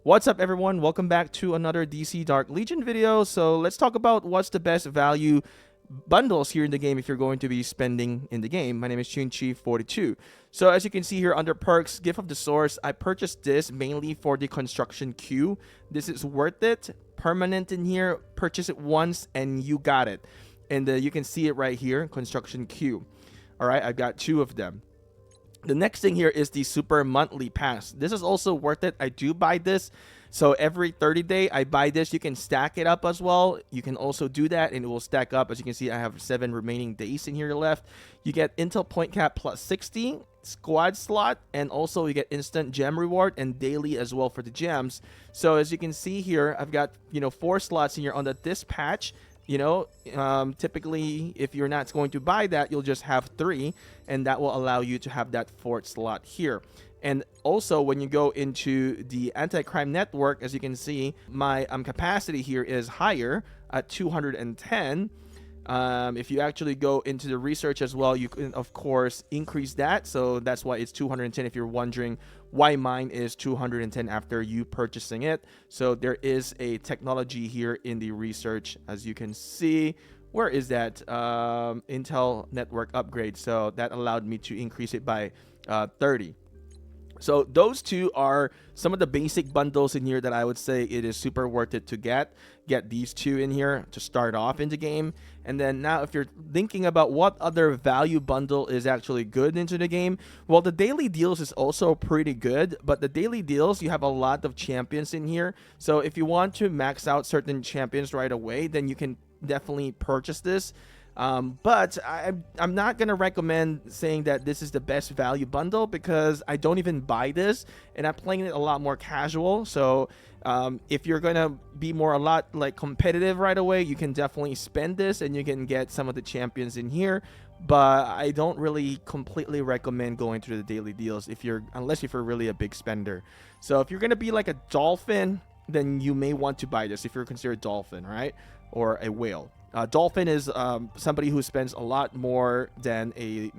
What's up, everyone? Welcome back to another DC Dark Legion video. So let's talk about what's the best value bundles here in the game if you're going to be spending in the game. My name is Shinchi42. So as you can see here under perks, Gift of the Source, I purchased this mainly for the construction queue. This is worth it. Permanent in here. Purchase it once and you got it. And you can see it right here, construction queue. All right, I've got two of them. The next thing here is the super monthly pass. This is also worth it. I do buy this. So every 30 day I buy this. You can stack it up as well. You can also do that and it will stack up. As you can see, I have 7 remaining days in here left. You get Intel point cap plus 60, squad slot, and also you get instant gem reward and daily as well for the gems. So as you can see here, I've got 4 slots in here on the dispatch. Typically if you're not going to buy that, you'll just have 3, and that will allow you to have that 4th slot here. And also when you go into the anti-crime network, as you can see, my capacity here is higher at 210. If you actually go into the research as well, you can of course increase that. So that's why it's 210 if you're wondering why mine is 210 after you purchasing it. So there is a technology here in the research, as you can see. Where is that? Intel network upgrade. So that allowed me to increase it by 30. So those two are some of the basic bundles in here that I would say it is super worth it to get these two in here to start off in the game. And then now if you're thinking about what other value bundle is actually good into the game, well, the daily deals is also pretty good, but the daily deals, you have a lot of champions in here. So if you want to max out certain champions right away, then you can definitely purchase this. But I'm not going to recommend saying that this is the best value bundle because I don't even buy this and I'm playing it a lot more casual. So if you're going to be a lot like competitive right away, you can definitely spend this and you can get some of the champions in here. But I don't really completely recommend going through the daily deals unless if you're really a big spender. So if you're going to be like a dolphin, then you may want to buy this if you're considered a dolphin, right? Or a whale. Dolphin is somebody who spends a lot more than a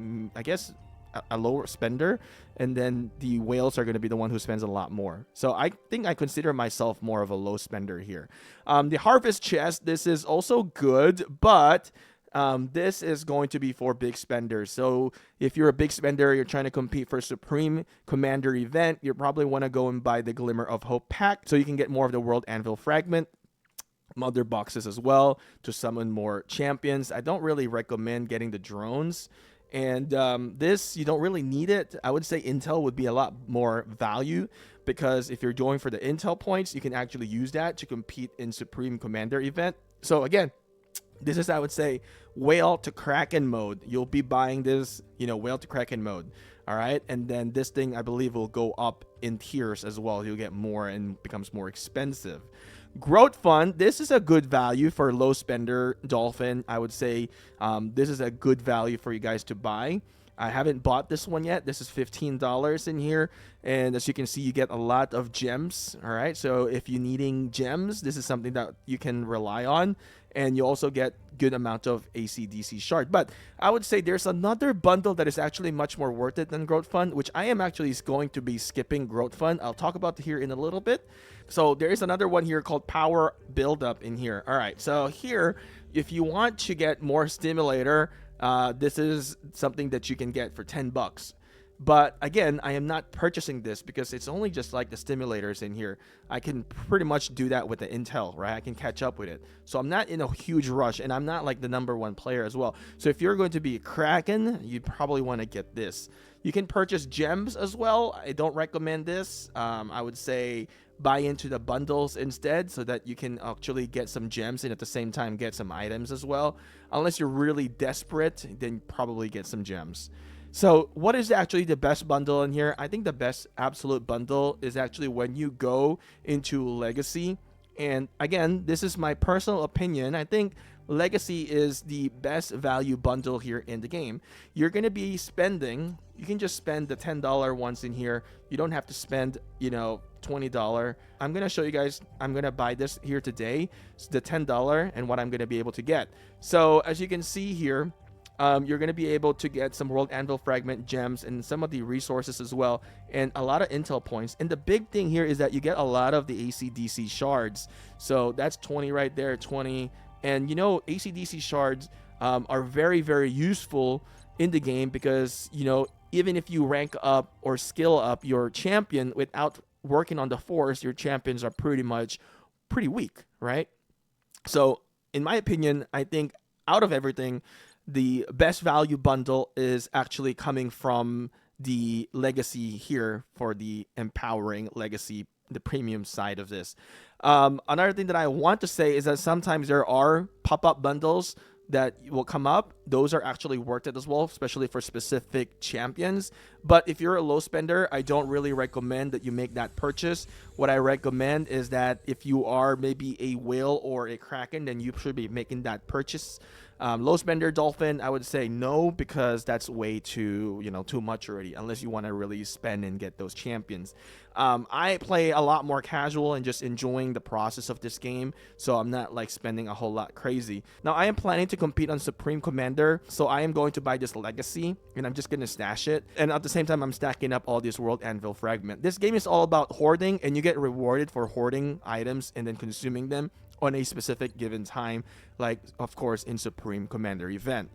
lower spender, and then the whales are going to be the one who spends a lot more. So I think I consider myself more of a low spender here. The harvest chest, this is also good, but this is going to be for big spenders. So if you're a big spender, you're trying to compete for Supreme Commander event, you probably want to go and buy the Glimmer of Hope pack so you can get more of the World Anvil fragment. Mother boxes as well to summon more champions. I don't really recommend getting the drones, and this, you don't really need it. I would say Intel would be a lot more value, because if you're going for the Intel points, you can actually use that to compete in Supreme Commander event. So again, this is, I would say, whale to kraken mode. You'll be buying this, whale to kraken mode. All right, and then this thing, I believe, will go up in tiers as well. You'll get more and becomes more expensive. Growth Fund, this is a good value for low spender dolphin. I would say this is a good value for you guys to buy. I haven't bought this one yet. This is $15 in here, and as you can see, you get a lot of gems. All right, so if you're needing gems, this is something that you can rely on, and you also get good amount of AC/DC shard. But I would say there's another bundle that is actually much more worth it than Growth Fund, which I am actually going to be skipping Growth Fund. I'll talk about here in a little bit. So there is another one here called Power Buildup in here. All right, so here, if you want to get more stimulator, this is something that you can get for 10 bucks. But again, I am not purchasing this because it's only just like the stimulators in here. I can pretty much do that with the Intel, right? I can catch up with it. So I'm not in a huge rush, and I'm not like the #1 player as well. So if you're going to be a Kraken, you probably want to get this. You can purchase gems as well. I don't recommend this. I would say buy into the bundles instead so that you can actually get some gems and at the same time get some items as well. Unless you're really desperate, then probably get some gems. So what is actually the best bundle in here? I think the best absolute bundle is actually when you go into Legacy. And again, this is my personal opinion. I think Legacy is the best value bundle here in the game. You're going to be spending, you can just spend the $10 ones in here. You don't have to spend, $20. I'm going to show you guys, I'm going to buy this here today. It's the $10 and what I'm going to be able to get. So as you can see here, you're going to be able to get some world anvil fragment gems and some of the resources as well, and a lot of intel points. And the big thing here is that you get a lot of the ACDC shards. So that's 20 right there, 20. And you know, ACDC shards are very, very useful in the game, because you know, even if you rank up or skill up your champion without working on the force, your champions are pretty weak, right? So in my opinion, I think out of everything, the best value bundle is actually coming from the legacy here, for the empowering legacy, the premium side of this. Another thing that I want to say is that sometimes there are pop-up bundles that will come up. Those are actually worth it as well, especially for specific champions. But if you're a low spender, I don't really recommend that you make that purchase. What I recommend is that if you are maybe a whale or a kraken, then you should be making that purchase. Low spender dolphin, I would say no, because that's way too, too much already, unless you want to really spend and get those champions. I play a lot more casual and just enjoying the process of this game, so I'm not like spending a whole lot crazy. Now I am planning to compete on Supreme Commander, so I am going to buy this legacy and I'm just going to stash it. And at the same time, I'm stacking up all this world anvil fragment. This game is all about hoarding, and you get rewarded for hoarding items and then consuming them on a specific given time, like of course in Supreme Commander event.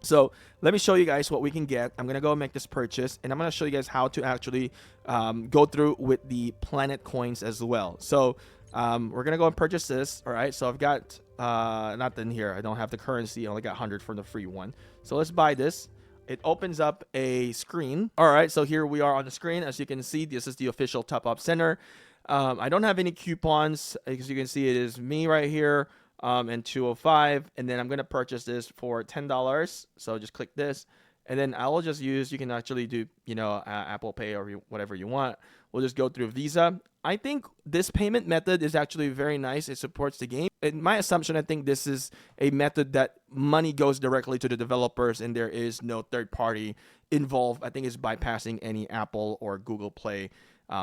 So let me show you guys what we can get. I'm gonna go make this purchase, and I'm gonna show you guys how to actually go through with the planet coins as well. So we're gonna go and purchase this. All right, so I've got nothing here. I don't have the currency. I only got 100 from the free one. So let's buy this. It opens up a screen. All right, so here we are on the screen. As you can see, this is the official top up center. I don't have any coupons. As you can see, it is me right here, and 205, and then I'm gonna purchase this for $10. So just click this, and then I will just use, you can actually do, Apple Pay or whatever you want. We'll just go through Visa. I think this payment method is actually very nice. It supports the game. In my assumption, I think this is a method that money goes directly to the developers and there is no third party involved. I think it's bypassing any Apple or Google Play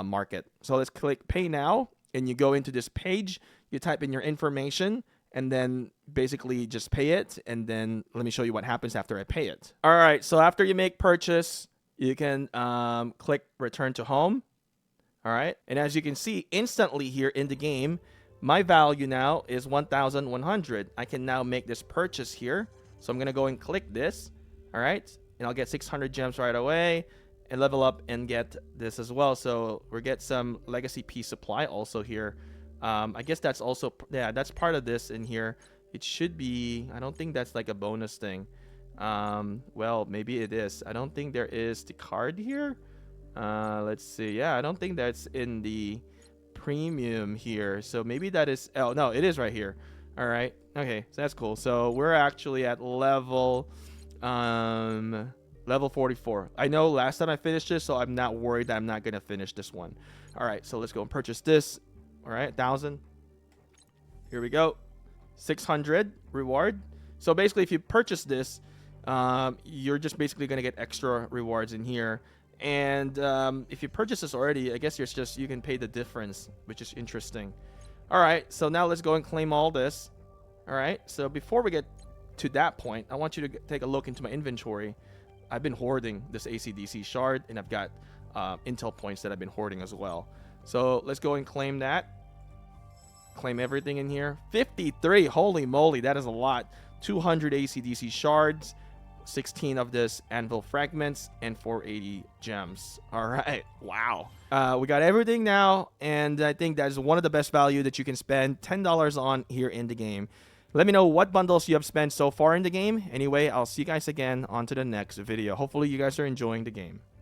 market. So let's click Pay Now, and you go into this page. You type in your information, and then basically just pay it. And then let me show you what happens after I pay it. All right, so after you make purchase, you can click Return to Home. All right, and as you can see, instantly here in the game, my value now is 1,100. I can now make this purchase here. So I'm gonna go and click this. All right, and I'll get 600 gems right away and level up and get this as well. So we get some legacy piece supply also here. I guess that's also, yeah, that's part of this in here. It should be, I don't think that's like a bonus thing. Well, maybe it is. I don't think there is the card here. Let's see. Yeah, I don't think that's in the premium here. So maybe that is, oh no, it is right here. All right. Okay, so that's cool. So we're actually at level 44. I know last time I finished this, so I'm not worried that I'm not gonna finish this one. All right, so let's go and purchase this. All right, 1,000. Here we go. 600 reward. So basically, if you purchase this, you're just basically gonna get extra rewards in here. And if you purchase this already, I guess you can pay the difference, which is interesting. All right, so now let's go and claim all this. All right, so before we get to that point, I want you to take a look into my inventory. I've been hoarding this ACDC shard, and I've got intel points that I've been hoarding as well. So let's go and claim that. Claim everything in here. 53, holy moly, that is a lot. 200 ACDC shards, 16 of this anvil fragments, and 480 gems. All right, wow. We got everything now, and I think that is one of the best value that you can spend $10 on here in the game. Let me know what bundles you have spent so far in the game. Anyway, I'll see you guys again on to the next video. Hopefully you guys are enjoying the game.